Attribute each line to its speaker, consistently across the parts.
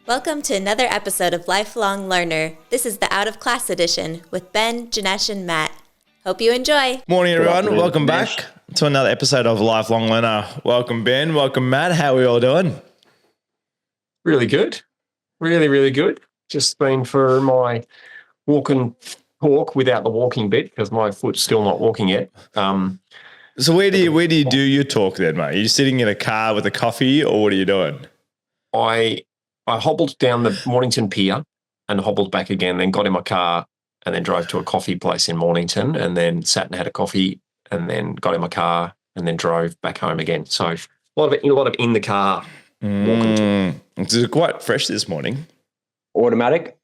Speaker 1: Welcome to another episode of Lifelong Learner. This is the Out of Class edition with Ben, Janesh, and Matt. Hope you enjoy.
Speaker 2: Morning, everyone. Welcome back to another episode of Lifelong Learner. Welcome, Ben. Welcome, Matt. How are we all doing?
Speaker 3: Really good. Really good. Just been for my walk and talk without the walking bit because my foot's still not walking yet.
Speaker 2: So where do you do your talk then, mate? Are you sitting in a car with a coffee or what are you doing?
Speaker 3: I hobbled down the Mornington Pier and hobbled back again, then got in my car and then drove to a coffee place in Mornington and then sat and had a coffee and then got in my car and then drove back home again. So a lot of in the car walking.
Speaker 2: It's quite fresh this morning.
Speaker 4: Automatic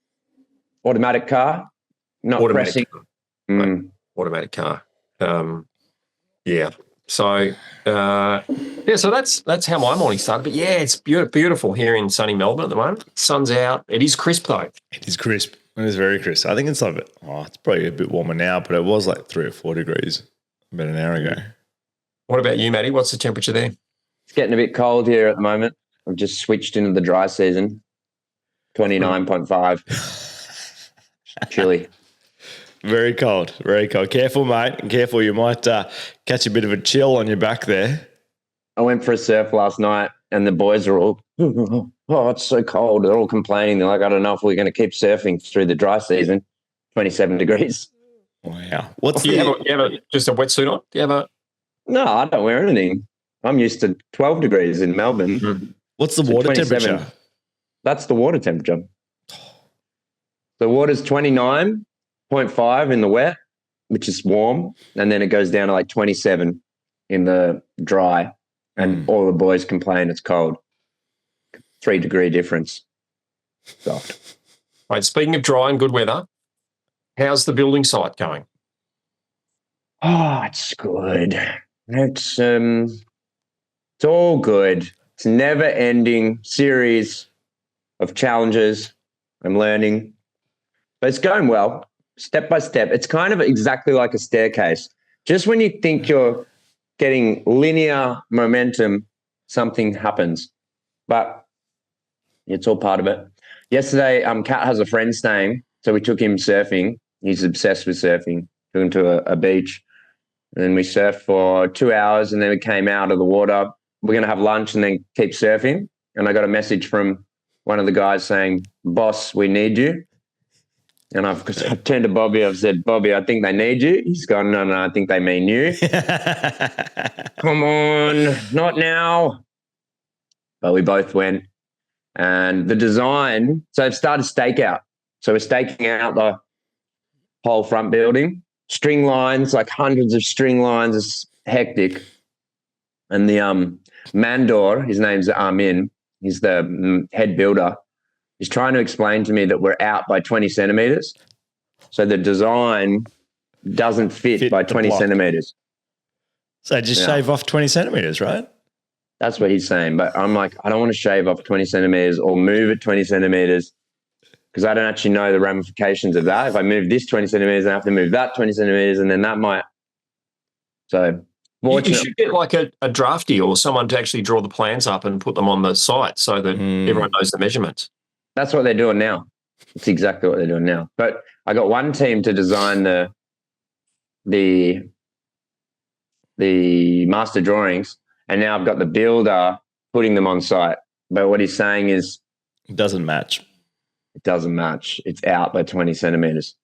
Speaker 4: car, not
Speaker 3: Automatic
Speaker 4: pressing.
Speaker 3: Automatic car. Yeah. So so that's how my morning started. But yeah, it's beautiful here in sunny Melbourne at the moment. Sun's out. It is crisp though.
Speaker 2: It is crisp. It is very crisp. I think it's like it's probably a bit warmer now, but it was like 3 or 4 degrees about an hour ago.
Speaker 3: What about you, Matty? What's the temperature there?
Speaker 4: It's getting a bit cold here at the moment. I've just switched into the dry season. 29.5. Chilly.
Speaker 2: Very cold, very cold. Careful, mate. Careful, you might catch a bit of a chill on your back there.
Speaker 4: I went for a surf last night and the boys are all, oh, it's so cold. They're all complaining. They're like, I don't know if we're going to keep surfing through the dry season. 27 degrees.
Speaker 2: Wow.
Speaker 3: Do you have just a wetsuit on? Do you have a...
Speaker 4: No, I don't wear anything. I'm used to 12 degrees in Melbourne.
Speaker 3: Mm-hmm.
Speaker 2: What's the water temperature?
Speaker 4: That's the water temperature. The water's 29.5 in the wet, which is warm, and then it goes down to like 27 in the dry, and all the boys complain it's cold. 3 degree difference. Soft.
Speaker 3: Right, speaking of dry and good weather, how's the building site going?
Speaker 4: Oh, it's good. It's all good. It's a never-ending series of challenges. I'm learning, but it's going well. Step by step. It's kind of exactly like a staircase. Just when you think you're getting linear momentum, something happens. But it's all part of it. Yesterday, Kat has a friend staying, so we took him surfing. He's obsessed with surfing. Took him to a beach. And then we surfed for 2 hours, and then we came out of the water. We're going to have lunch and then keep surfing. And I got a message from one of the guys saying, "Boss, we need you." And I've turned to Bobby. I've said, "Bobby, I think they need you." He's gone, no, I think they mean you. Come on, not now. But we both went. And the design, so I've started stakeout. So we're staking out the whole front building. String lines, like hundreds of string lines. It's hectic. And the Mandor, his name's Armin. He's the head builder. He's trying to explain to me that we're out by 20 centimeters. So the design doesn't fit by 20 centimeters.
Speaker 2: So just shave off 20 centimeters, right?
Speaker 4: That's what he's saying. But I'm like, I don't want to shave off 20 centimeters or move it 20 centimeters because I don't actually know the ramifications of that. If I move this 20 centimeters, I have to move that 20 centimeters, and then that might. So
Speaker 3: you should get like a drafty or someone to actually draw the plans up and put them on the site so that everyone knows the measurements.
Speaker 4: That's what they're doing now. It's exactly what they're doing now. But I got one team to design the master drawings, and now I've got the builder putting them on site. But what he's saying is
Speaker 2: it doesn't match.
Speaker 4: It doesn't match. It's out by 20 centimeters.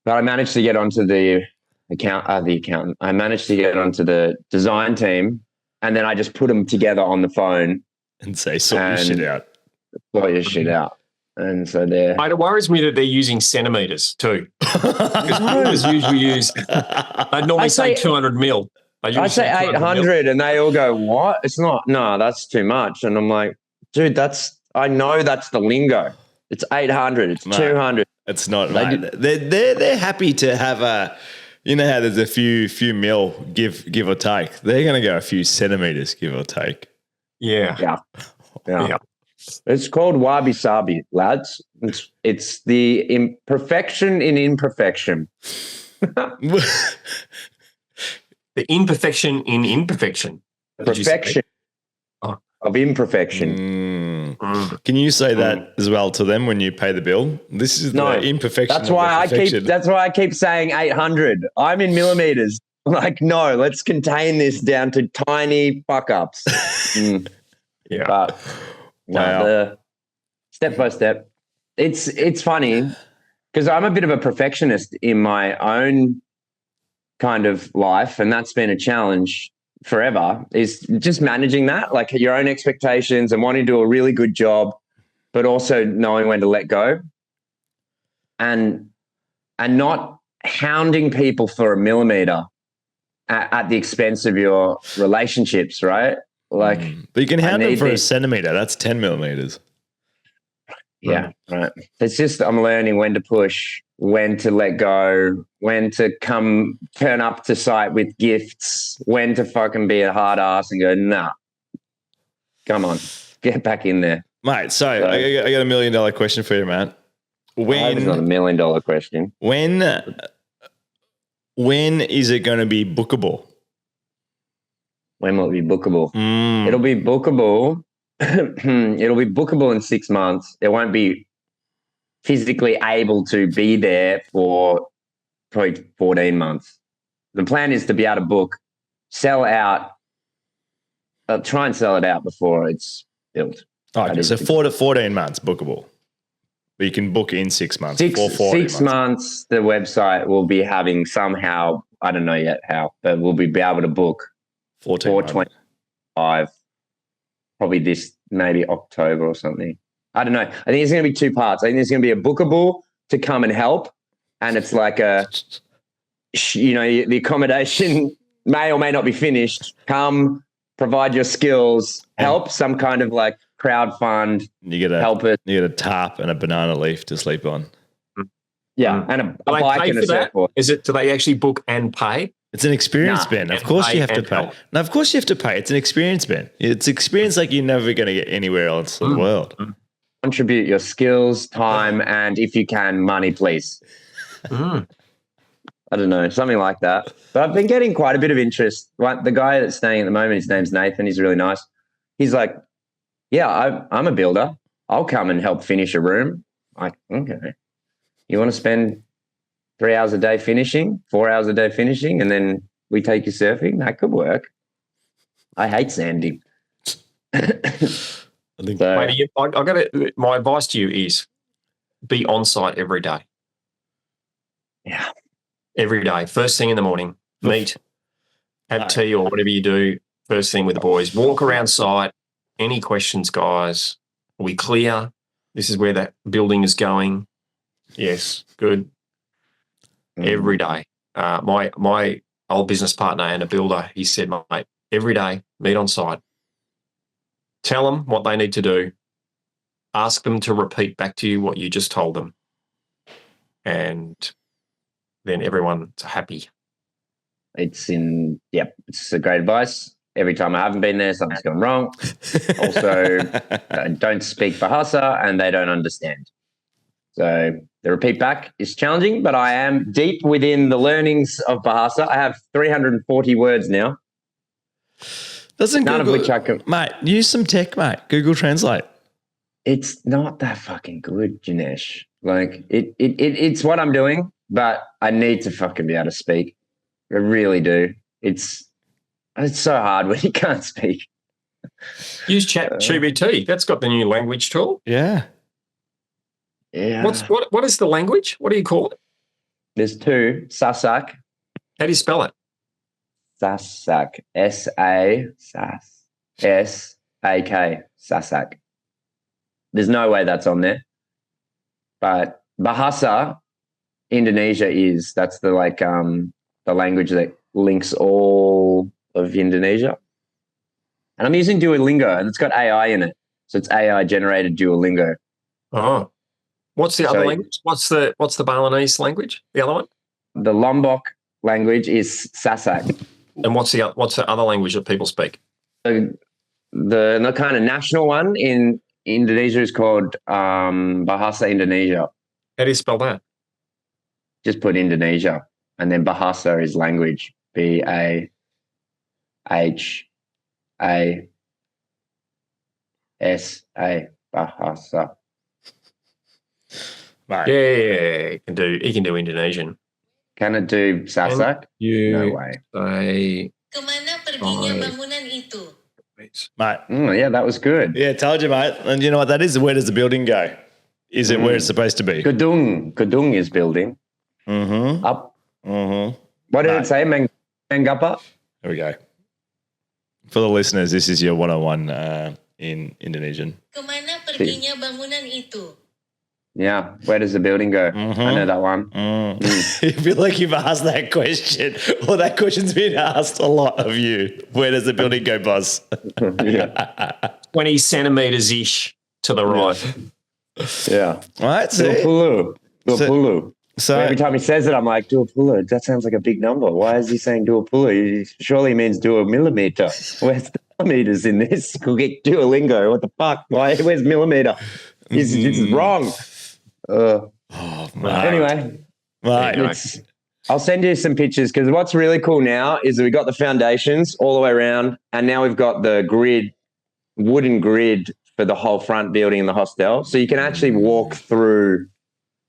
Speaker 4: But I managed to get onto the accountant. I managed to get onto the design team, and then I just put them together on the phone
Speaker 2: and say, sort your shit out.
Speaker 4: Sort your shit out. And so they're...
Speaker 3: It worries me that they're using centimetres too. Because builders usually use... I'd normally say 200 mil.
Speaker 4: I say 800 and they all go, what? It's not. No, that's too much. And I'm like, dude, I know that's the lingo. It's 800. It's 200.
Speaker 2: It's not. They're happy to have a... You know how there's a few mil give or take. They're going to go a few centimetres give or take.
Speaker 3: Yeah.
Speaker 4: It's called wabi-sabi, lads. It's the imperfection in imperfection.
Speaker 3: The imperfection in imperfection.
Speaker 4: Perfection of imperfection.
Speaker 2: Can you say that as well to them when you pay the bill? This is
Speaker 4: No,
Speaker 2: the imperfection.
Speaker 4: That's why
Speaker 2: of the perfection.
Speaker 4: That's why I keep saying 800. I'm in millimeters. Like, no, let's contain this down to tiny fuck ups.
Speaker 3: Yeah.
Speaker 4: But
Speaker 2: Wow.
Speaker 4: the step by step, it's funny because I'm a bit of a perfectionist in my own kind of life, and that's been a challenge forever. Is just managing that, like your own expectations and wanting to do a really good job, but also knowing when to let go, and not hounding people for a millimeter at the expense of your relationships, right? Like,
Speaker 2: but you can hound them for a
Speaker 4: this.
Speaker 2: centimeter. That's 10 millimeters.
Speaker 4: Yeah, right. It's just I'm learning when to push, when to let go, when to turn up to site with gifts, when to fucking be a hard ass and go, nah, come on, get back in there.
Speaker 2: Mate, so I got $1 million question for you, man.
Speaker 4: I hope it's not $1 million question.
Speaker 2: When is it going to be bookable?
Speaker 4: When will it be bookable? It'll be bookable. It'll be bookable in 6 months. It won't be physically able to be there for probably 14 months. The plan is to be able to book, sell out, try and sell it out before it's built.
Speaker 2: Okay, so 4 to 14 months bookable. But you can book in 6 months.
Speaker 4: 6 months, the website will be having somehow, I don't know yet how, but we'll be able to book 425, probably this, maybe October or something. I don't know. I think it's going to be 2 parts. I think there's going to be a bookable to come and help. And it's like the accommodation may or may not be finished. Come, provide your skills, help, some kind of like crowd fund.
Speaker 2: You get a tarp and a banana leaf to sleep on.
Speaker 4: Yeah, and a bike and a surfboard.
Speaker 3: Do they actually book and pay?
Speaker 2: It's an experience, Ben. Of course you have to pay. No, of course you have to pay. It's an experience, Ben. It's experience like you're never going to get anywhere else in the world.
Speaker 4: Contribute your skills, time, and if you can, money, please. I don't know, something like that. But I've been getting quite a bit of interest. Like the guy that's staying at the moment, his name's Nathan. He's really nice. He's like, yeah, I'm a builder. I'll come and help finish a room. Like, okay. You want to spend 3 hours a day finishing, 4 hours a day finishing, and then we take you surfing? That could work. I hate sanding.
Speaker 2: I think
Speaker 3: my advice to you is be on site every day.
Speaker 4: Yeah.
Speaker 3: Every day. First thing in the morning, meet, have tea or whatever you do first thing with the boys. Walk around site. Any questions, guys? Are we clear? This is where that building is going. Yes, good. Every day. My old business partner and a builder, he said, mate, every day, meet on site. Tell them what they need to do. Ask them to repeat back to you what you just told them. And then everyone's happy.
Speaker 4: It's a great advice. Every time I haven't been there, something's gone wrong. Also, don't speak Bahasa and they don't understand. So the repeat back is challenging, but I am deep within the learnings of Bahasa. I have 340 words now. None of which I can...
Speaker 2: Mate, use some tech, mate. Google Translate.
Speaker 4: It's not that fucking good, Janesh. Like, it's what I'm doing, but I need to fucking be able to speak. I really do. It's so hard when you can't speak.
Speaker 3: Use ChatGPT. That's got the new language tool.
Speaker 2: Yeah.
Speaker 4: Yeah.
Speaker 3: What is the language? What do you call it?
Speaker 4: There's 2. Sasak.
Speaker 3: How do you spell it?
Speaker 4: Sasak. S-A-S-S-A-K. Sasak. There's no way that's on there. But Bahasa, Indonesia that's the the language that links all of Indonesia. And I'm using Duolingo, and it's got AI in it. So it's AI generated Duolingo.
Speaker 3: Oh. What's the other language? What's the Balinese language? The other one?
Speaker 4: The Lombok language is Sasak.
Speaker 3: And what's the other language that people speak?
Speaker 4: The kind of national one in Indonesia is called Bahasa Indonesia.
Speaker 3: How do you spell that?
Speaker 4: Just put Indonesia, and then Bahasa is language. Bahasa. Bahasa.
Speaker 2: Mate.
Speaker 3: Yeah, he can do Indonesian.
Speaker 4: Can it do Sasak?
Speaker 3: You
Speaker 4: No way.
Speaker 3: say
Speaker 5: Kemana perginya bangunan itu?
Speaker 2: Mate.
Speaker 4: Yeah, that was good.
Speaker 2: Yeah, told you, mate. And you know what that is? Where does the building go? Is it where it's supposed to be?
Speaker 4: Gedung. Gedung is building.
Speaker 2: Mm-hmm.
Speaker 4: Up.
Speaker 2: Mm-hmm.
Speaker 4: What did it say? Mangapa?
Speaker 2: There we go. For the listeners, this is your 101 in Indonesian.
Speaker 5: Kemana perginya bangunan itu?
Speaker 4: Yeah. Where does the building go? I know that one.
Speaker 2: You feel like you've asked that question, or that question's been asked a lot of you. Where does the building go, boss?
Speaker 4: Yeah.
Speaker 3: 20 centimeters ish to the right.
Speaker 4: Yeah.
Speaker 2: All right, see?
Speaker 4: Duapulu. Duapulu.
Speaker 2: So
Speaker 4: Every time he says it, I'm like, Duapulu. That sounds like a big number. Why is he saying Duapulu? Surely he means do a millimeter. Where's the millimeters in this? Go get Duolingo. What the fuck? Where's millimeter? This is wrong. Anyway,
Speaker 2: right.
Speaker 4: I'll send you some pictures because what's really cool now is that we got the foundations all the way around, and now we've got the wooden grid for the whole front building in the hostel. So you can actually walk through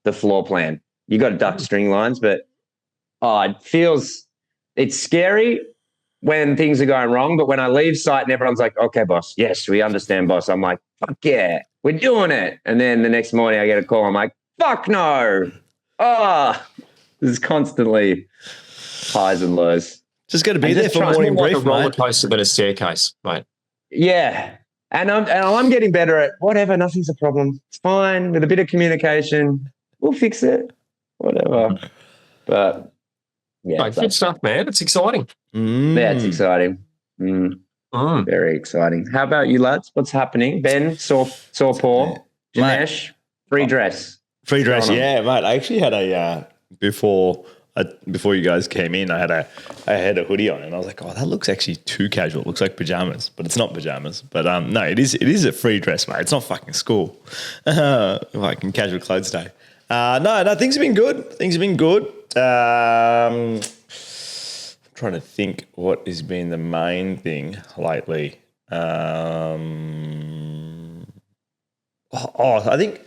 Speaker 4: the floor plan. You got to duck string lines, but it's scary when things are going wrong. But when I leave site and everyone's like, okay, boss, yes, we understand, boss. I'm like, fuck yeah, we're doing it. And then the next morning I get a call. I'm like, fuck no. There's constantly highs and lows.
Speaker 2: Just got to be there for morning
Speaker 3: Like
Speaker 2: brief,
Speaker 3: a roller
Speaker 2: mate.
Speaker 3: coaster, but a staircase, mate.
Speaker 4: Yeah. And I'm getting better at whatever. Nothing's a problem. It's fine. With a bit of communication, we'll fix it. Whatever. But yeah,
Speaker 3: Mate, good stuff, man. It's exciting.
Speaker 4: yeah, it's exciting. Very exciting. How about you, lads? What's happening? Ben, saw Paul, Janesh, free dress.
Speaker 2: Free dress, yeah, mate. I actually had a before you guys came in, I had a hoodie on, and I was like, oh, that looks actually too casual. It looks like pajamas, but it's not pajamas. But no, it is a free dress, mate. It's not fucking school. Fucking casual clothes day. No, things have been good. I'm trying to think what has been the main thing lately. I think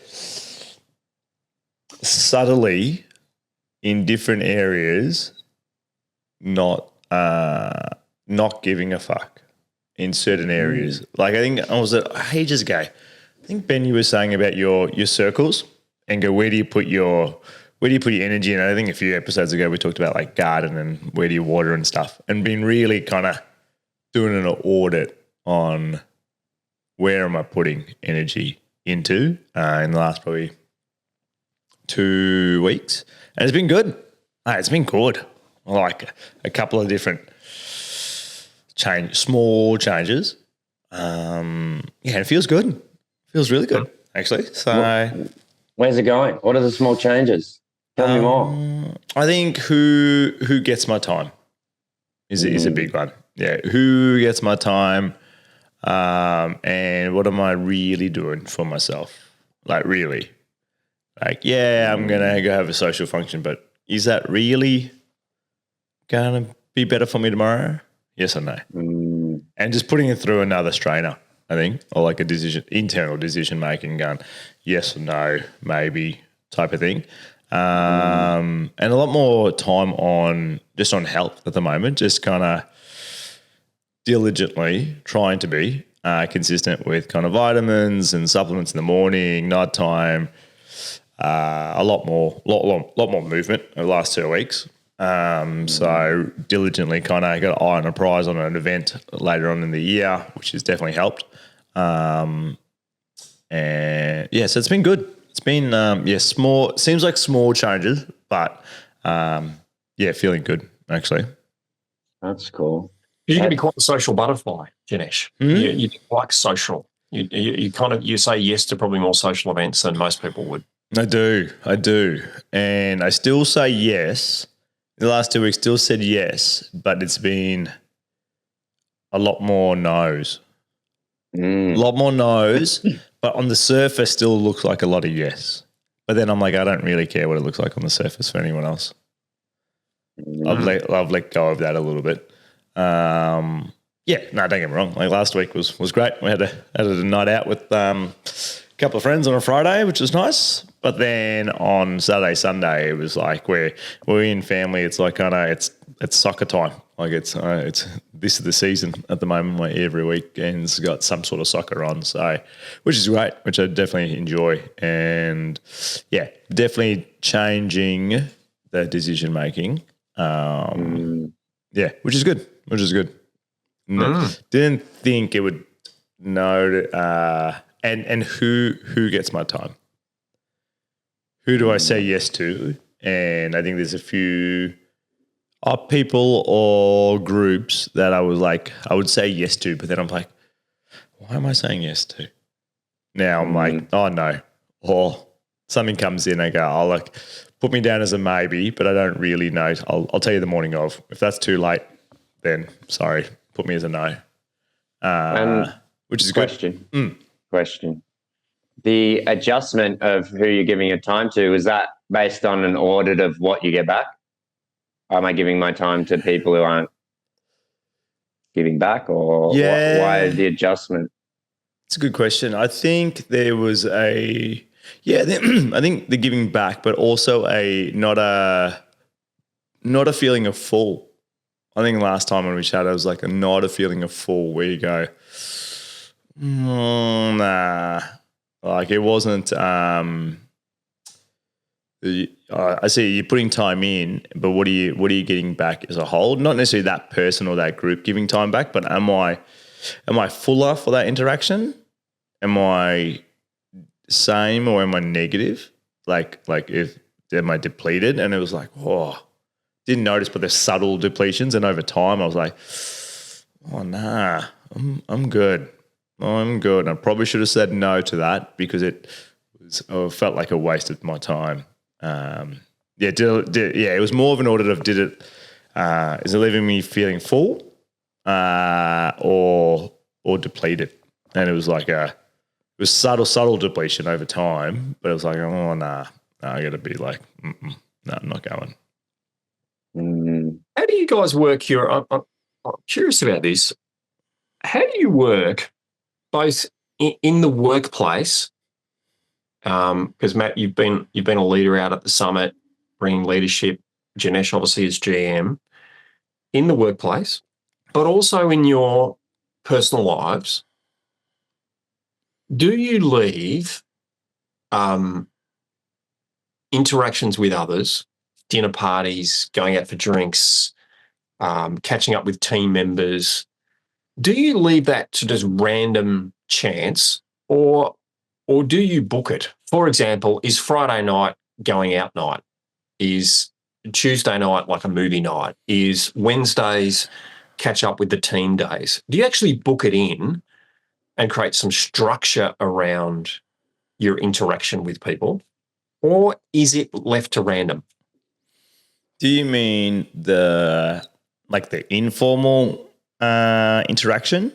Speaker 2: subtly in different areas, not giving a fuck in certain areas. Like I think I was ages ago. I think Ben, you were saying about your circles and go, where do you put your energy in? I think a few episodes ago we talked about like garden and where do you water and stuff, and been really kind of doing an audit on where am I putting energy into in the last probably 2 weeks, and it's been good. It's been good. I like a couple of different small changes. It feels good. Feels really good, actually. So,
Speaker 4: where's it going? What are the small changes? Tell me more.
Speaker 2: I think who gets my time is a big one. Yeah, who gets my time, and what am I really doing for myself? Like really, like I'm gonna go have a social function, but is that really gonna be better for me tomorrow? Yes or no? And just putting it through another strainer, I think, or like internal decision making, going yes or no, maybe type of thing. And a lot more time on health at the moment, just kind of diligently trying to be consistent with kind of vitamins and supplements in the morning, nighttime, a lot more movement over the last 2 weeks. So diligently kind of got an eye on a prize on an event later on in the year, which has definitely helped. So it's been good. It's been, small, seems like small changes, but feeling good actually.
Speaker 4: That's cool.
Speaker 3: You can be quite a social butterfly, Janesh. You like social. You say yes to probably more social events than most people would.
Speaker 2: I do. And I still say yes. The last 2 weeks still said yes, but it's been a lot more no's. A lot more no's, but on the surface still looks like a lot of yes. But then I'm like, I don't really care what it looks like on the surface for anyone else. I've let go of that a little bit. Don't get me wrong. Like last week was great. We had a night out with couple of friends on a Friday, which was nice. But then on Saturday, Sunday, it was like we're in family. It's like it's soccer time. Like it's this is the season at the moment where every weekend's got some sort of soccer on. So, which is great, which I definitely enjoy, and yeah, definitely changing the decision making. Yeah, which is good. Didn't think it would know. And who gets my time? Who do I say yes to? And I think there's a few people or groups that I would say yes to, but then I'm like, why am I saying yes to? Now I'm like, oh no. Or something comes in, I go, oh look, put me down as a maybe, but I don't really know. I'll tell you the morning of. If that's too late, then sorry, put me as a no. Which is
Speaker 4: question.
Speaker 2: Good.
Speaker 4: Question. The adjustment of who you're giving your time to, is that based on an audit of what you get back? Am I giving my time to people who aren't giving back, or why the adjustment?
Speaker 2: It's a good question. I think there was I think the giving back, but also not a feeling of full. I think last time when we chatted, it was like not a feeling of full where you go, nah. Like it wasn't. I see you're putting time in, but what are you getting back as a whole? Not necessarily that person or that group giving time back, but am I fuller for that interaction? Am I same or am I negative? Like if am I depleted? And it was like, didn't notice, but there's subtle depletions, and over time I was like, oh nah, I'm good. I'm good. I probably should have said no to that because it felt like a waste of my time. It was more of an audit of is it leaving me feeling full or depleted? And it was like it was subtle depletion over time, but it was like, oh nah, I got to be like, no, I'm not going.
Speaker 3: How do you guys work your? I'm curious about this. How do you work both in the workplace? Because Matt, you've been a leader out at the summit, bringing leadership. Janesh obviously is GM in the workplace, but also in your personal lives. Do you leave interactions with others, dinner parties, going out for drinks, catching up with team members? Do you leave that to just random chance, or do you book it? For example, is Friday night going out night? Is Tuesday night like a movie night? Is Wednesdays catch up with the team days? Do you actually book it in and create some structure around your interaction with people, or is it left to random?
Speaker 2: Do you mean the informal interaction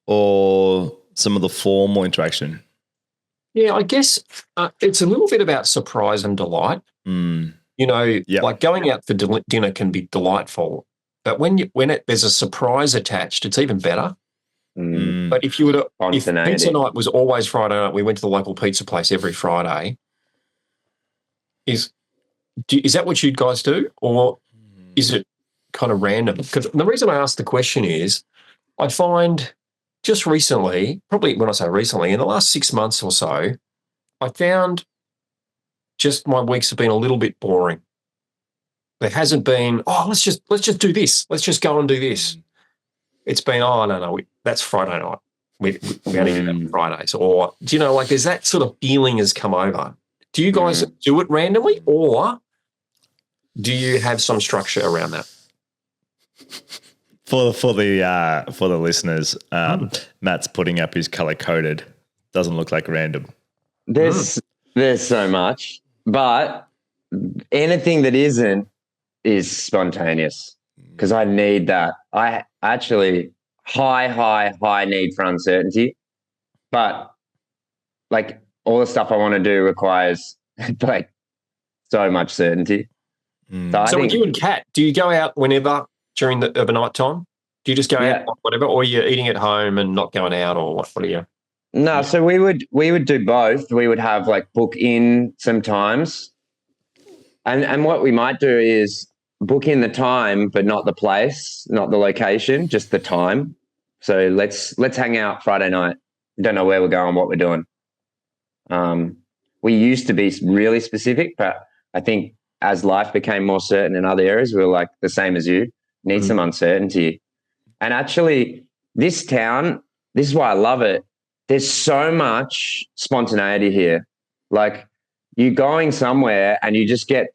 Speaker 2: or some of the formal interaction?
Speaker 3: Yeah, I guess it's a little bit about surprise and delight. Like going out for dinner can be delightful, but when there's a surprise attached, it's even better. But if pizza night was always Friday night, we went to the local pizza place every Friday. Is that what you guys do, or is it kind of random? Because the reason I ask the question is, I find just recently, probably when I say recently, in the last 6 months or so, I found just my weeks have been a little bit boring. There hasn't been, let's just do this. Let's just go and do this. It's been, no, that's Friday night. We only do that on Fridays. Or, there's that sort of feeling has come over. Do you guys do it randomly, or do you have some structure around that?
Speaker 2: For the listeners, Matt's putting up his color coded. Doesn't look like random.
Speaker 4: There's so much, but anything that isn't is spontaneous because I need that. I actually high need for uncertainty, but like all the stuff I want to do requires like so much certainty.
Speaker 3: So with you and Kat, do you go out whenever during the overnight time? Do you just go out whatever, or you're eating at home and not going out, or what are you?
Speaker 4: No, so we would do both. We would have like book in sometimes. And what we might do is book in the time, but not the place, not the location, just the time. So let's hang out Friday night. Don't know where we're going, what we're doing. We used to be really specific, but I think as life became more certain in other areas, we were like the same as you, need some uncertainty. And actually, this town, this is why I love it. There's so much spontaneity here. Like you're going somewhere and you just get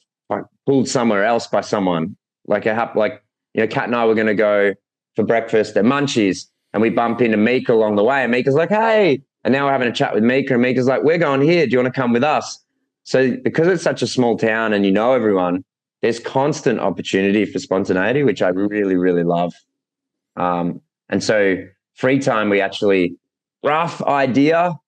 Speaker 4: pulled somewhere else by someone. Like Kat and I were going to go for breakfast at Munchies, and we bump into Mika along the way, and Mika's like, hey, and now we're having a chat with Mika, and Mika's like, we're going here. Do you want to come with us? So because it's such a small town and you know everyone, there's constant opportunity for spontaneity, which I really, really love. And so free time, we actually, rough idea,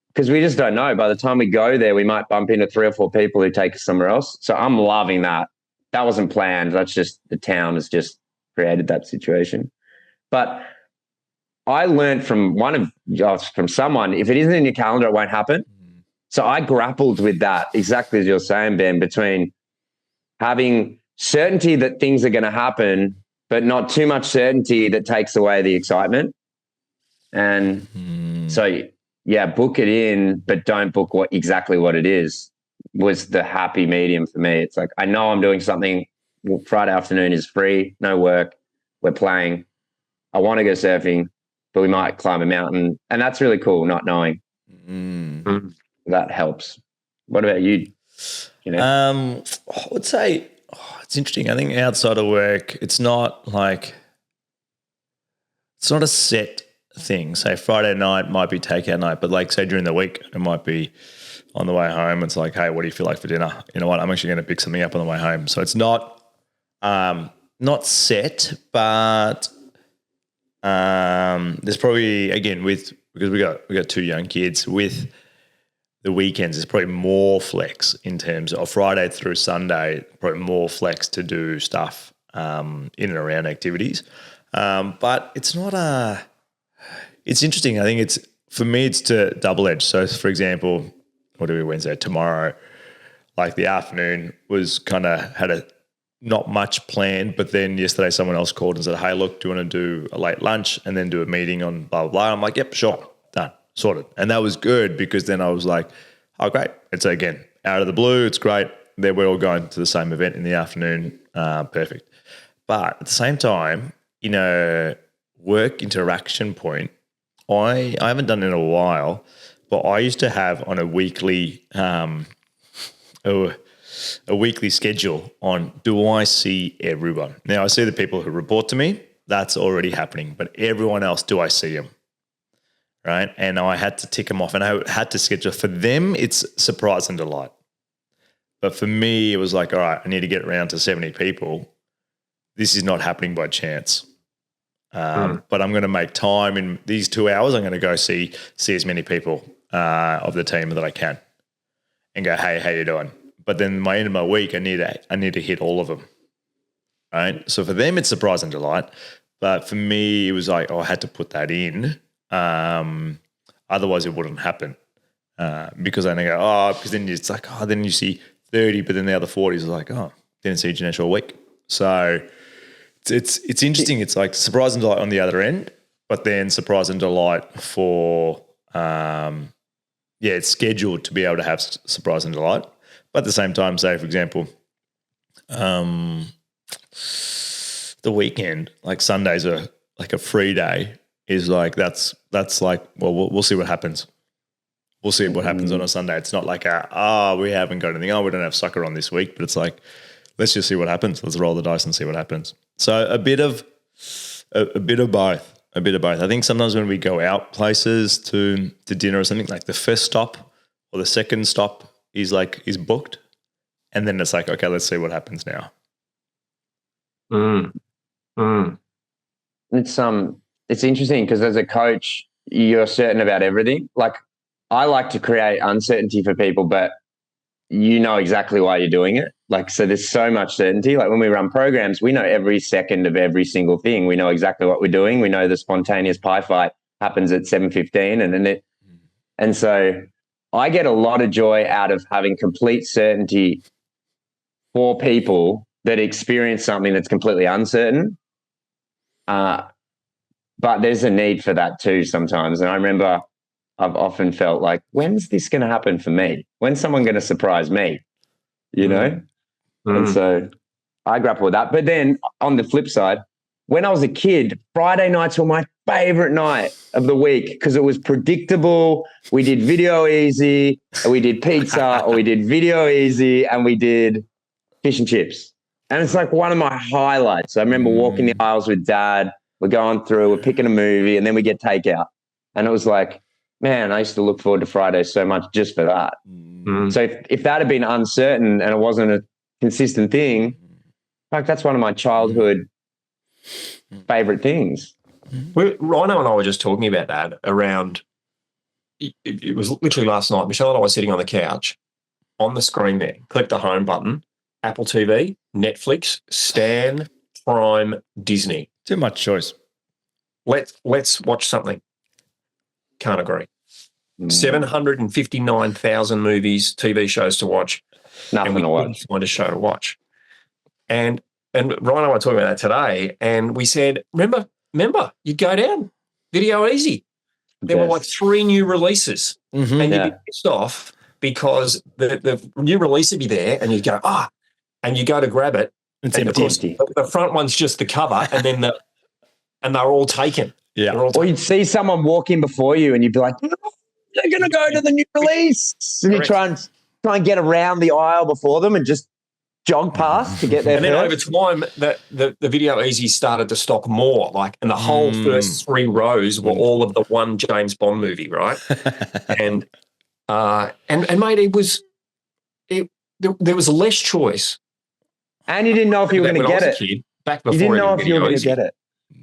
Speaker 4: because we just don't know. By the time we go there, we might bump into 3 or 4 people who take us somewhere else. So I'm loving that. That wasn't planned. That's just the town has just created that situation. But I learned from someone, if it isn't in your calendar, it won't happen. So I grappled with that, exactly as you're saying, Ben, between having certainty that things are going to happen, but not too much certainty that takes away the excitement. And so, yeah, book it in, but don't book exactly what it is, was the happy medium for me. It's like, I know I'm doing something. Friday afternoon is free, no work. We're playing. I want to go surfing, but we might climb a mountain. And that's really cool, not knowing. That helps. What about you?
Speaker 2: I would say it's interesting. I think outside of work, it's not a set thing. Say Friday night might be takeout night, but like say during the week, it might be on the way home. It's like, hey, what do you feel like for dinner? You know what? I'm actually going to pick something up on the way home. So it's not set, but there's probably, again, because we got 2 young kids, with the weekends, there's probably more flex in terms of Friday through Sunday, probably more flex to do stuff in and around activities. But it's not it's interesting. I think for me, it's to double-edged. So, for example, what do we Wednesday? Tomorrow, like the afternoon was kind of had not much planned, but then yesterday someone else called and said, hey, look, do you want to do a late lunch and then do a meeting on blah, blah, blah? I'm like, yep, sure, done, sorted. And that was good because then I was like, oh, great. It's, again, out of the blue. It's great. Then we're all going to the same event in the afternoon. Perfect. But at the same time, work interaction point, I haven't done it in a while, but I used to have on a weekly schedule on, do I see everyone? Now, I see the people who report to me. That's already happening. But everyone else, do I see them? Right? And I had to tick them off, and I had to schedule. For them, it's surprise and delight. But for me, it was like, all right, I need to get around to 70 people. This is not happening by chance. But I'm going to make time in these 2 hours. I'm going to go see as many people of the team that I can and go, hey, how you doing? But then my end of my week, I need to hit all of them, right? So for them, it's surprise and delight. But for me, it was like, I had to put that in. Otherwise, it wouldn't happen because then I go, because then it's like, then you see 30, but then the other 40 is like, didn't see Janesh all week. So it's interesting. It's like surprise and delight on the other end, but then surprise and delight for it's scheduled to be able to have surprise and delight. But at the same time, say, for example, the weekend, like Sundays are like a free day, is like that's like, well, we'll see what happens. We'll see what happens on a Sunday. It's not like we haven't got anything. We don't have soccer on this week, but it's like, let's just see what happens. Let's roll the dice and see what happens. So a bit of both. I think sometimes when we go out places to dinner or something, like the first stop or the second stop is booked, and then it's like, okay, let's see what happens now.
Speaker 4: It's interesting because as a coach, you're certain about everything. Like I like to create uncertainty for people, but you know exactly why you're doing it. Like, so there's so much certainty. Like when we run programs, we know every second of every single thing. We know exactly what we're doing. We know the spontaneous pie fight happens at 7:15, and then And so I get a lot of joy out of having complete certainty for people that experience something that's completely uncertain. But there's a need for that too sometimes. And I remember I've often felt like, when's this going to happen for me? When's someone going to surprise me? You know? And so I grapple with that. But then on the flip side, when I was a kid, Friday nights were my favorite night of the week because it was predictable. We did Video Easy, or we did pizza, or we did Video Easy, and we did fish and chips. And it's like one of my highlights. I remember walking the aisles with Dad. We're going through, we're picking a movie, and then we get takeout. And it was like, man, I used to look forward to Fridays so much just for that. So if that had been uncertain and it wasn't a consistent thing, like that's one of my childhood favorite things.
Speaker 3: Rhino and I were just talking about that around, it was literally last night. Michelle and I were sitting on the couch on the screen there, click the home button, Apple TV, Netflix, Stan, Prime, Disney.
Speaker 2: Too much choice.
Speaker 3: Let's watch something. Can't agree. 759,000 movies, TV shows to watch.
Speaker 4: Nothing to watch.
Speaker 3: Find a show to watch. And Ryan and I were talking about that today, and we said, remember, you'd go down, Video Easy. There were like 3 new releases, and you'd be pissed off because the new release would be there, and you'd go, and you go to grab it.
Speaker 2: It's
Speaker 3: and
Speaker 2: empty.
Speaker 3: The front one's just the cover, and then and they're all taken.
Speaker 2: Yeah.
Speaker 4: Or you'd see someone walk in before you, and you'd be like, "Oh, they're going to go to the new release," and you try and get around the aisle before them and just jog past to get there.
Speaker 3: And then over time, the Video Easy started to stock more, and the whole first 3 rows were all of the one James Bond movie, right? and mate, there was less choice.
Speaker 4: And you didn't know if you were going to get it.
Speaker 3: Kid, back before
Speaker 4: you didn't know if you were going to get it.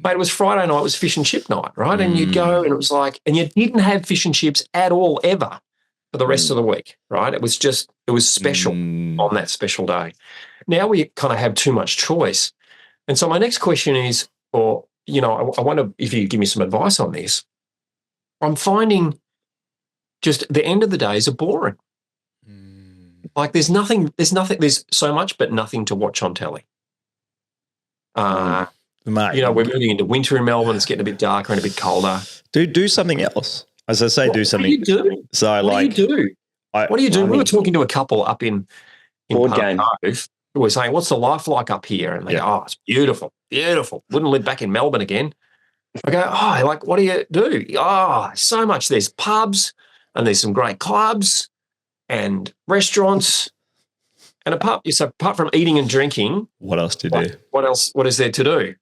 Speaker 3: Mate, it was Friday night, it was fish and chip night, right? And you'd go and it was like, and you didn't have fish and chips at all ever for the rest of the week, right? It was special on that special day. Now we kind of have too much choice. And so my next question is, I wonder if you could give me some advice on this. I'm finding just the end of the days are boring. Like there's so much, but nothing to watch on telly.
Speaker 2: Mate,
Speaker 3: we're moving into winter in Melbourne. It's getting a bit darker and a bit colder.
Speaker 2: Do something else. As I say, do something.
Speaker 3: What do you do?
Speaker 2: So
Speaker 3: what do you do? What do you do? We were talking to a couple up in
Speaker 4: Board
Speaker 3: Park
Speaker 4: game.
Speaker 3: Cove who were saying, "What's the life like up here?" And they go, "Oh, it's beautiful, beautiful. Wouldn't live back in Melbourne again." I go, "Oh, what do you do?" "Oh, so much. There's pubs and there's some great clubs and restaurants." And apart from eating and drinking,
Speaker 2: what else do you do?
Speaker 3: What else? What is there to do?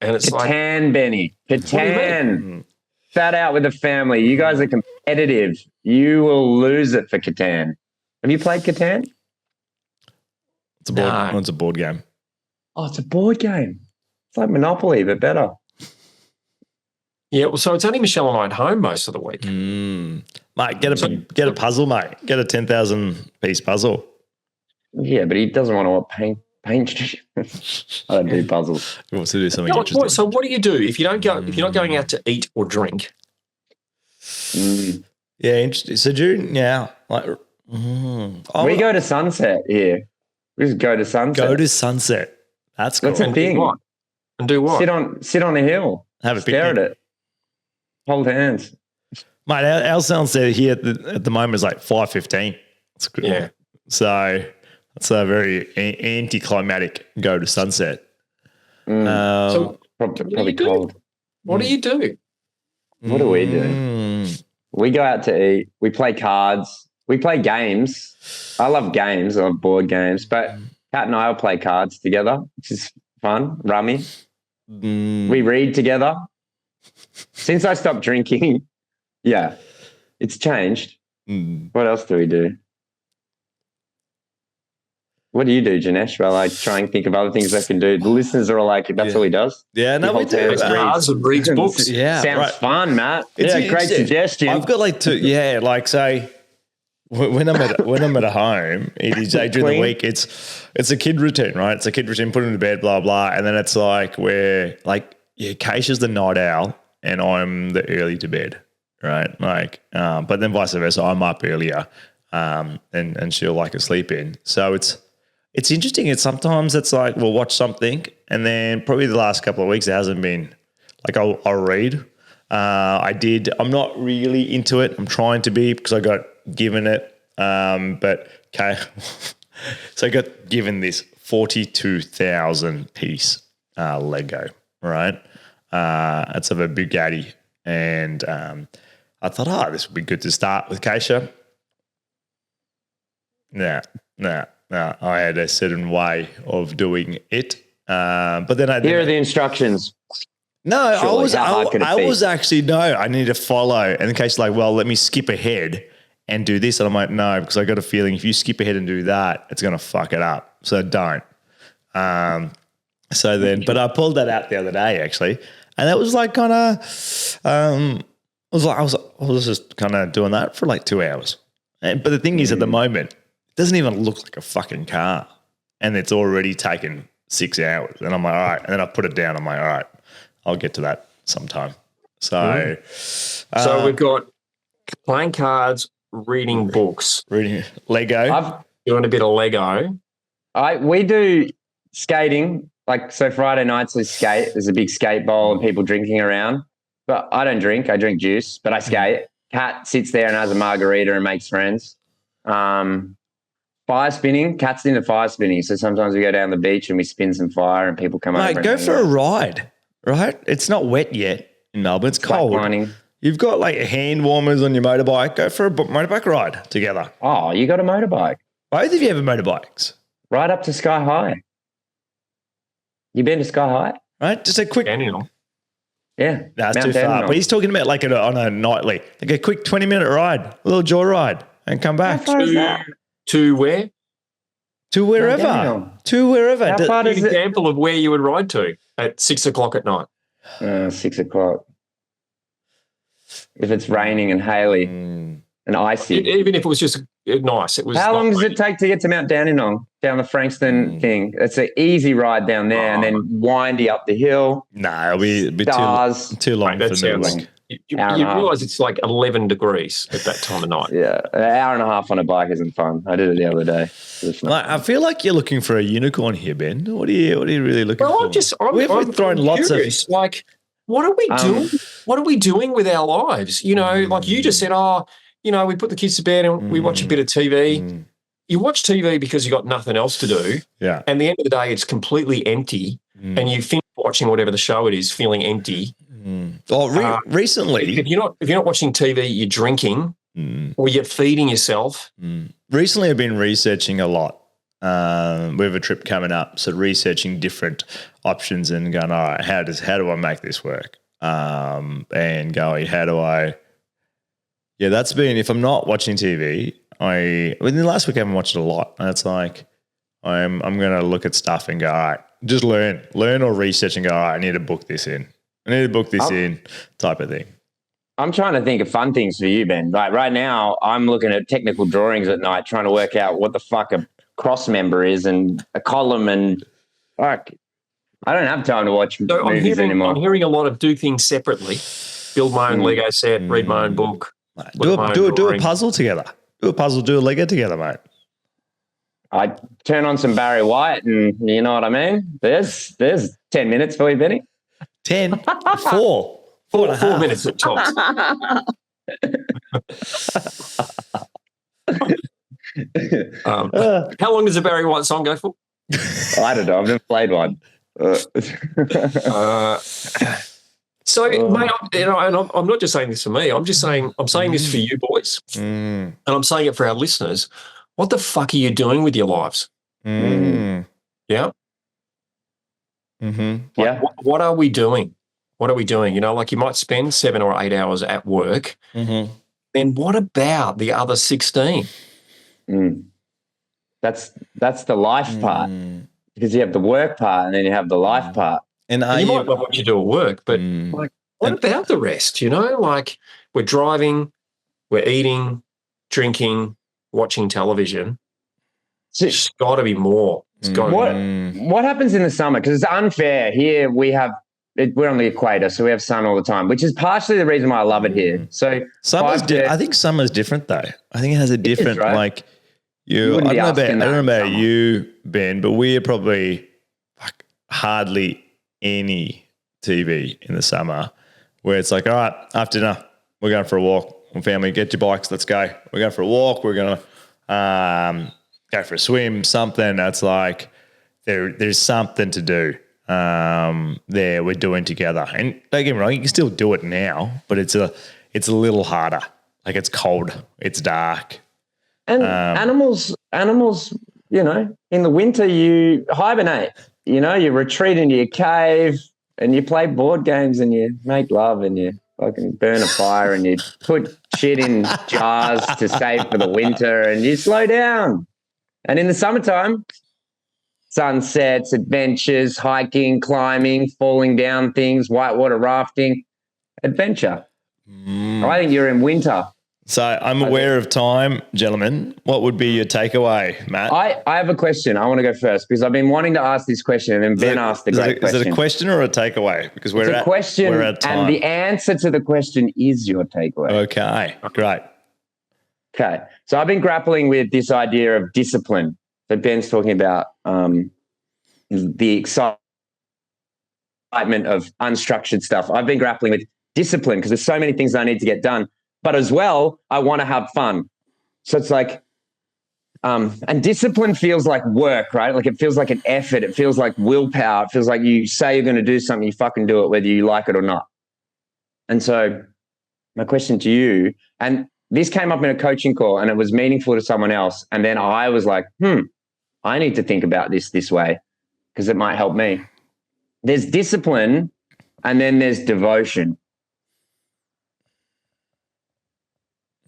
Speaker 3: And it's
Speaker 4: Catan, Benny. Catan. Fat out with the family. You guys are competitive. You will lose it for Catan. Have you played Catan?
Speaker 2: It's a board game.
Speaker 4: Oh, it's a board game. It's like Monopoly, but better.
Speaker 3: Yeah, well, so it's only Michelle and I at home most of the week.
Speaker 2: Mate, get a puzzle, mate. Get a 10,000 piece puzzle.
Speaker 4: Yeah, but he doesn't want to paint. I don't do puzzles.
Speaker 2: He wants to do something interesting.
Speaker 3: So what do you do if you don't go? If you're not going out to eat or drink?
Speaker 2: Yeah, interesting. So June,
Speaker 4: we go to Sunset here. We just go to Sunset.
Speaker 2: Go to Sunset. That's cool.
Speaker 4: That's a thing.
Speaker 3: And do what?
Speaker 4: Sit on a hill.
Speaker 2: Have a
Speaker 4: Stare
Speaker 2: picnic.
Speaker 4: at it. Hold hands.
Speaker 2: Mate, our Sunset here at the moment is like 5:15. It's good.
Speaker 3: Yeah.
Speaker 2: So it's a very anticlimactic go to Sunset.
Speaker 3: So
Speaker 4: Probably cold.
Speaker 3: What do you do?
Speaker 4: What do we do? We go out to eat. We play cards. We play games. I love games. I love board games. But Kat and I will play cards together, which is fun. Rummy. We read together. Since I stopped drinking, it's changed. What else do we do? What do you do, Janesh? Well, I try and think of other things I can do. The listeners are all like, that's all he does.
Speaker 2: Yeah, no, we do.
Speaker 3: Cards and reads books.
Speaker 2: Yeah,
Speaker 4: Sounds fun, Matt. It's a great suggestion.
Speaker 2: I've got say when I'm at home, it is during the week. It's a kid routine, right? It's a kid routine. Put him to bed, blah blah, and then it's like where Keisha's the night owl and I'm the early to bed, right? Like, but then vice versa, I'm up earlier, and she'll like to sleep in. So it's interesting. It's sometimes it's like we'll watch something, and then probably the last couple of weeks it hasn't been like I'll read. I'm not really into it. I'm trying to be because I got given it, but okay. So I got given this 42,000 piece Lego, right? It's of a Bugatti, and I thought, this would be good to start with Keisha. Nah. I had a certain way of doing it, but then
Speaker 4: Here are the instructions.
Speaker 2: No,
Speaker 4: Surely,
Speaker 2: I was actually, no, I need to follow. And the case like, well, let me skip ahead and do this. And I'm like, no, because I got a feeling if you skip ahead and do that, it's going to fuck it up. So don't. So then, but I pulled that out the other day actually. And that was like kind of, I was just kind of doing that for like 2 hours. But the thing is at the moment, it doesn't even look like a fucking car. And it's already taken 6 hours. And I'm like, all right. And then I put it down. I'm like, all right, I'll get to that sometime. So,
Speaker 3: So we've got playing cards, reading books,
Speaker 2: reading Lego.
Speaker 3: doing a bit of Lego.
Speaker 4: We do skating. Like, so Friday nights we skate. There's a big skate bowl and people drinking around. But I don't drink. I drink juice, but I skate. Kat sits there and has a margarita and makes friends. Fire spinning. Kat's into fire spinning. So sometimes we go down the beach and we spin some fire and people come over.
Speaker 2: Mate, go for a ride, right? It's not wet yet in Melbourne. It's cold.
Speaker 4: Flatlining.
Speaker 2: You've got like hand warmers on your motorbike. Go for a motorbike ride together.
Speaker 4: Oh, you got a motorbike?
Speaker 2: Both of you have motorbikes.
Speaker 4: Right up to Sky High. You been to Sky High?
Speaker 2: Right? Just a quick.
Speaker 3: And,
Speaker 4: Yeah.
Speaker 2: No, it's
Speaker 4: Mount
Speaker 2: too far.
Speaker 4: Dandenong.
Speaker 2: But he's talking about like on a nightly, like a quick 20-minute ride, a little jaw ride, and come back.
Speaker 4: How far is that?
Speaker 3: To where?
Speaker 2: To wherever.
Speaker 4: Dandenong.
Speaker 2: To wherever.
Speaker 4: How far
Speaker 3: An
Speaker 4: does it?
Speaker 3: example of where you would ride to at 6 o'clock at night.
Speaker 4: 6 o'clock. If it's raining and haily and icy.
Speaker 3: Even if it was just nice. It was.
Speaker 4: How long
Speaker 3: not
Speaker 4: does it
Speaker 3: raining.
Speaker 4: take to get to Mount Dandenong, down the Frankston thing? It's an easy ride down there and then windy up the hill.
Speaker 2: Nah, it'll be
Speaker 4: Stars.
Speaker 2: too long
Speaker 3: Mate, that
Speaker 2: for me.
Speaker 3: sounds.
Speaker 2: Like,
Speaker 3: You
Speaker 4: Hour and a half.
Speaker 3: realise it's like 11 degrees at that time of night.
Speaker 4: Yeah, an hour and a half on a bike isn't fun. I did it the other day. It's not-
Speaker 2: I feel like you're looking for a unicorn here, Ben. What are you really looking for?
Speaker 3: I'm
Speaker 2: We've thrown lots
Speaker 3: curious. Like, what are we doing? What are we doing with our lives? You know, like you just said, we put the kids to bed and we watch a bit of TV. You watch TV because you got nothing else to do.
Speaker 2: Yeah.
Speaker 3: And at the end of the day, it's completely empty. And you finish watching whatever the show it is, feeling empty.
Speaker 2: Recently,
Speaker 3: If you're not watching TV, you're drinking or you're feeding yourself.
Speaker 2: Recently, I've been researching a lot. We have a trip coming up, so researching different options and going, all right, how do I make this work? And going, how do I? Yeah, that's been. If I'm not watching TV, within the last week I haven't watched it a lot, and it's like I'm going to look at stuff and go, all right, just learn or research and go, all right, I need to book this in. Type of thing.
Speaker 4: I'm trying to think of fun things for you, Ben. Like right now, I'm looking at technical drawings at night, trying to work out what the fuck a cross member is and a column, and fuck, I don't have time to watch movies anymore.
Speaker 3: I'm hearing a lot of do things separately, build my own Lego set, read my own book.
Speaker 2: Do a puzzle together. Do a Lego together, mate.
Speaker 4: I turn on some Barry White, and you know what I mean. There's 10 minutes for you, Benny.
Speaker 2: 10, 4 and a half.
Speaker 3: 4 minutes at tops. How long does a Barry White song go for?
Speaker 4: I don't know. I've never played one.
Speaker 3: Mate, I'm not just saying this for me. I'm saying this for you boys, and I'm saying it for our listeners. What the fuck are you doing with your lives? Yeah.
Speaker 4: Yeah.
Speaker 3: What are we doing? What are we doing? You know, like you might spend 7 or 8 hours at work. Then what about the other 16?
Speaker 4: That's the life part, because you have the work part and then you have the life part.
Speaker 2: And
Speaker 3: You might love what you do at work, but like, what about the rest? You know, like we're driving, we're eating, drinking, watching television. It's got to be more. It's got to be more.
Speaker 4: What happens in the summer? Because it's unfair. Here we have we're on the equator, so we have sun all the time, which is partially the reason why I love it here. So
Speaker 2: I think summer's different though. I think it has a different
Speaker 4: right?
Speaker 2: like
Speaker 4: You
Speaker 2: I
Speaker 4: wouldn't
Speaker 2: don't
Speaker 4: be
Speaker 2: know
Speaker 4: asking
Speaker 2: about I don't know
Speaker 4: that
Speaker 2: about
Speaker 4: in
Speaker 2: you, Ben, but we're probably like hardly any TV in the summer where it's like, all right, after dinner, we're going for a walk. Family, get your bikes, let's go. We're going for a walk. We're going to go for a swim, something that's like there's something to do there we're doing together. And don't get me wrong, you can still do it now, but it's a little harder. Like it's cold, it's dark.
Speaker 4: And animals, you know, in the winter you hibernate. You know, you retreat into your cave and you play board games and you make love and you fucking burn a fire and you put shit in jars to save for the winter and you slow down. And in the summertime, sunsets, adventures, hiking, climbing, falling down things, whitewater rafting, adventure. I think you're in winter.
Speaker 2: So I'm aware of time, gentlemen. What would be your takeaway, Matt?
Speaker 4: I have a question. I want to go first because I've been wanting to ask this question and then Ben asked the great question.
Speaker 2: Is it a question or a takeaway? Because
Speaker 4: it's a question
Speaker 2: we're at time.
Speaker 4: And the answer to the question is your takeaway.
Speaker 2: Okay, great.
Speaker 4: Okay. So I've been grappling with this idea of discipline that Ben's talking about, the excitement of unstructured stuff. I've been grappling with discipline because there's so many things I need to get done. But as well, I want to have fun. So it's like, and discipline feels like work, right? Like it feels like an effort. It feels like willpower. It feels like you say you're going to do something, you fucking do it, whether you like it or not. And so my question to you, and this came up in a coaching call and it was meaningful to someone else. And then I was like, I need to think about this way because it might help me. There's discipline and then there's devotion.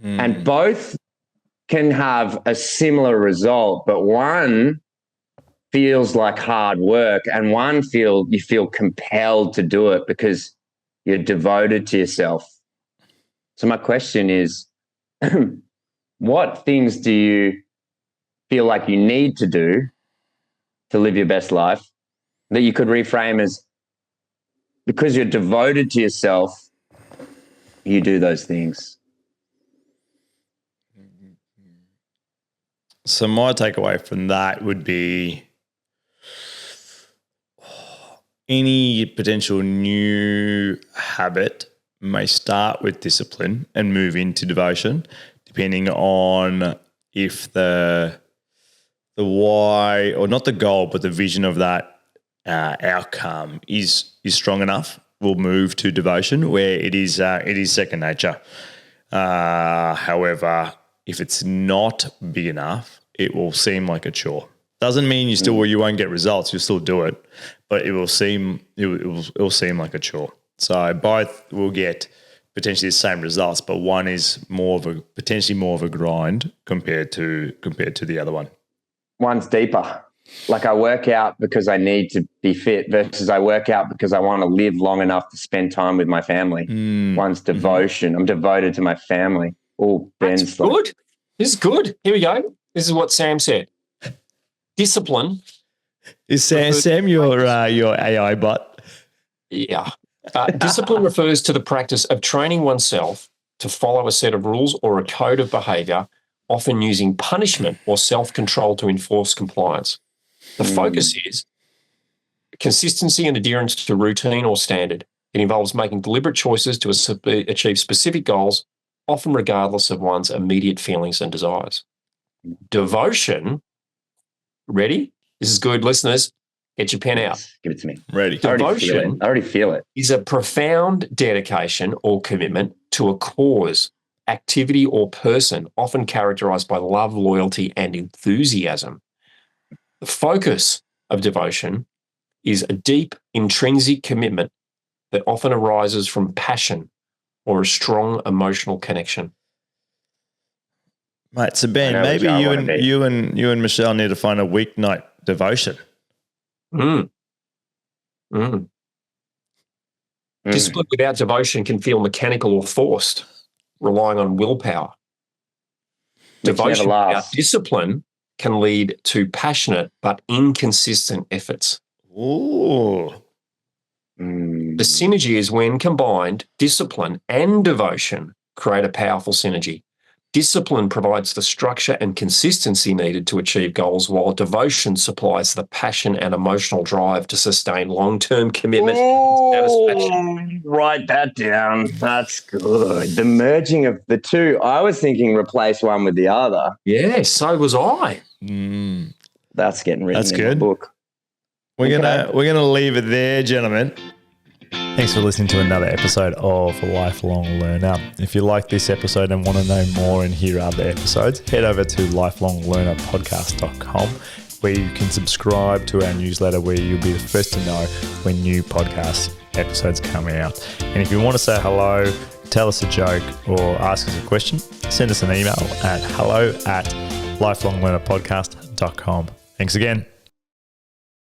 Speaker 4: And both can have a similar result, but one feels like hard work and one you feel compelled to do it because you're devoted to yourself. So my question is, what things do you feel like you need to do to live your best life that you could reframe as because you're devoted to yourself, you do those things?
Speaker 2: So my takeaway from that would be any potential new habit may start with discipline and move into devotion, depending on if the why, or not the goal, but the vision of that outcome is strong enough, will move to devotion, where it is second nature. However, if it's not big enough, it will seem like a chore. Doesn't mean you won't get results. You'll still do it, but it will seem like a chore. So both will get potentially the same results, but one is potentially more of a grind compared to the other one.
Speaker 4: One's deeper. Like I work out because I need to be fit versus I work out because I want to live long enough to spend time with my family. One's devotion. I'm devoted to my family. Oh, Ben's
Speaker 3: That's good. This is good. Here we go. This is what Sam said. Discipline.
Speaker 2: Is Sam your AI bot?
Speaker 3: Yeah. Discipline refers to the practice of training oneself to follow a set of rules or a code of behavior, often using punishment or self-control to enforce compliance. The focus is consistency and adherence to routine or standard. It involves making deliberate choices to achieve specific goals, often regardless of one's immediate feelings and desires. Devotion, ready? This is good, listeners. Get your pen out.
Speaker 4: Give it to me.
Speaker 2: Ready.
Speaker 3: Devotion
Speaker 4: I already feel it.
Speaker 3: is a profound dedication or commitment to a cause, activity, or person, often characterized by love, loyalty, and enthusiasm. The focus of devotion is a deep, intrinsic commitment that often arises from passion or a strong emotional connection.
Speaker 2: Mate, so Ben, maybe you and Michelle need to find a weeknight devotion.
Speaker 3: Discipline without devotion can feel mechanical or forced, relying on willpower. Devotion without discipline can lead to passionate but inconsistent efforts.
Speaker 2: Ooh.
Speaker 3: The synergy is when combined, discipline and devotion create a powerful synergy. Discipline provides the structure and consistency needed to achieve goals, while devotion supplies the passion and emotional drive to sustain long-term commitment and satisfaction.
Speaker 4: Write that down. That's good. The merging of the two. I was thinking replace one with the other.
Speaker 3: Yeah, so was I.
Speaker 4: That's getting written
Speaker 2: That's
Speaker 4: in
Speaker 2: good.
Speaker 4: the book.
Speaker 2: We're gonna leave it there, gentlemen. Thanks for listening to another episode of Lifelong Learner. If you like this episode and want to know more and hear other episodes, head over to lifelonglearnerpodcast.com, where you can subscribe to our newsletter, where you'll be the first to know when new podcast episodes come out. And if you want to say hello, tell us a joke, or ask us a question, send us an email at hello@lifelonglearnerpodcast.com. Thanks again.